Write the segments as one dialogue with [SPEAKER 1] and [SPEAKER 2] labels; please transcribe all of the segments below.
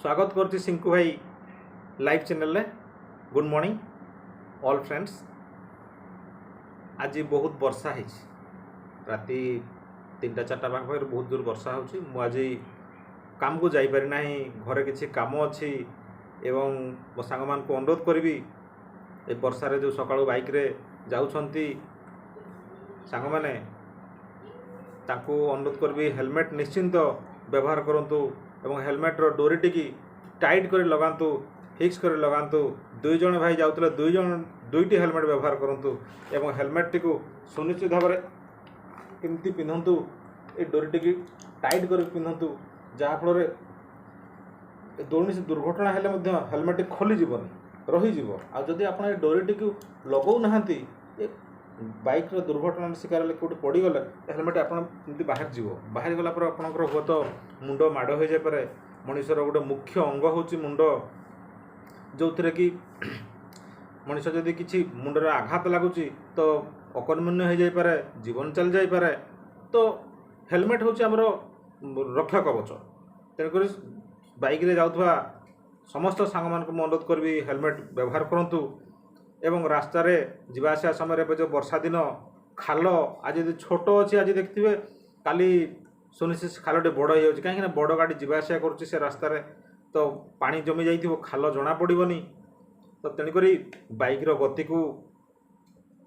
[SPEAKER 1] स्वागत करछि सिंकु भाई लाइव चैनल रे। Good morning all friends. आज बहुत वर्षा है, राति 3-4 पाखे बहुत दूर वर्षा होछि। मु आज काम को जाई पारि नाही, घरे किछि काम अछि एवं मो सांग मान को अनुरोध करिवि ए वर्षा रे जो सकाळु बाइक रे जाउछंती सांग माने तांको अनुरोध करिवि हेलमेट निश्चिंत व्यवहार करंतु एवं हेलमेट रो डोरी टिकी टाइट कर लगातु, फिक्स कर लगातु। दुई जन भाई जाउतले दुईटी हेलमेट व्यवहार करंतु एवं हेलमेट टी को सुनिश्चित भाव में केमती पिंधंतु, ए डोरी टिकी टाइट कर पिंधंतु, जहाँ फल कौन दुर्घटना हेले मध्य हेलमेट खोली जीवन रही जीव। आ जदि आपण डोरी टी लगौ नहांती बाइक रो दुर्घटना शिकार हेल्ले कौटे पड़गले हेलमेट आपड़ी बाहर जीव। बाहर गला आपंकर हुए तो मुंड माड़ हो जाए। मनुष्यर गोटे मुख्य अंग होची मुंड, जो थे कि मनुष्य जदि किसी मुंडर आघात लगुच तो अकर्मण्य हो जाए, जीवन चल जाए। तो हेलमेट हूँ आमर रक्षा कवच। तेणुक बाइक रे जाउथवा समस्त सांग मान को अनुरोध करी हेलमेट व्यवहार करंतु एवं रास्ता रे जीवा आसा समय रे जो वर्षा दिन खाल आज छोट अच्छी आज देखिए काली सुनिश्चित खालटे बड़ हो कहीं बड़ गाड़ी जीवा आसा कर रास्तार तो पानी जमी जाइए खाल जना पड़ोनी। तो तेणुक बाइक गति को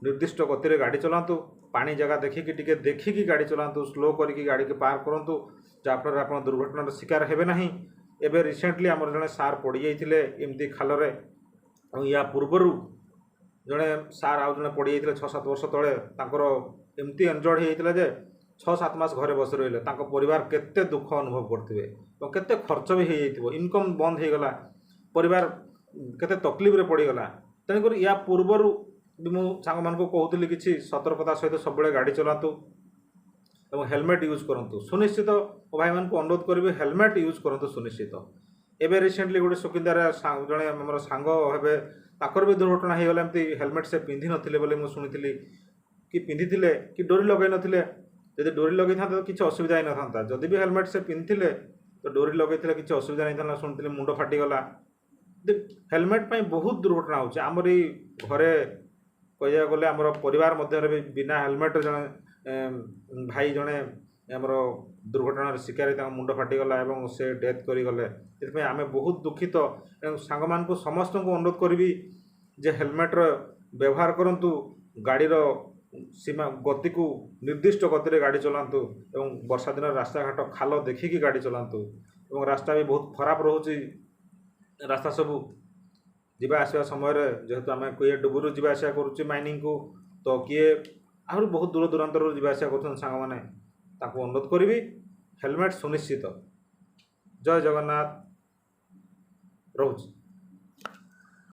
[SPEAKER 1] निर्दिष्ट गति गाड़ी चलातु, पानी जगह देखिकी गाड़ी चलातु, स्लो करके गाड़ी के पार करूँ जहाँफल आप दुर्घटनार शिकार हेबे नहीं। एवं रिसेंटली आमर जड़े सार पड़ जाते एमती खाल या पूर्वर जड़े सार आउ जड़े पड़ जाते 6-7 वर्ष तले एमती एंजर्ड होता जे 6-7 मास घरे बस रही परिवार केते दुख अनुभव करते और केते खर्च भी हो इनकम बंद हो गला, परिवार केते तकलीफ रे पड़गला। तेणुक या पूर्वर मु सांग मान को कहूली कि सतर्कता सहित सब गाड़ी चलातु और हेलमेट यूज करंतु सुनिश्चित। भाई मान को अनुरोध करी हेलमेट यूज करंतु सुनिश्चित। एवं रिसेंटली गोटे सुकिंदार जड़े आम सांग हे ताकर भी दुर्घटना हो गला एमती हेलमेट से पिंधि नथिले बोले मुझे शुणी कि पिंधि कि डोरी लगे नथिले। जब डोरी लगे था तो किसी असुविधा ही न था, जदि भी हेलमेट से पिंधिले तो डोरी लगे किसी असुविधा नहीं था। शुणी मुंड फाटीगला। हेलमेट पर बहुत दुर्घटना होची आमरी घरे कह गले आमर परिवार मध्य भी बिना हेलमेट जड़े भाई जड़े आमर दुर्घटनार शिकार मुंड फाटीगला और से डेथ करीगले। से आम बहुत दुखित सांग मान को समस्त को अनुरोध करी जे हेलमेट व्यवहार करंतु, गाड़ीर सीमा गति को निर्दिष्ट गति गाड़ी चलातु एवं वर्षा दिन रास्ता घाट खाल देखिकी गाड़ी चलातु। एवं रास्ता भी बहुत खराब रोचे रास्ता सबू जीवा आसवा समय जेहेतु आम किए डुबुरु जीवा आसा करुचे माइनिंग को, तो किए आहरी बहुत दूर दूरांतर जीवा आसा कर सांग मैंने अनुरोध करी हेलमेट सुनिश्चित। जय जगन्नाथ। रोज।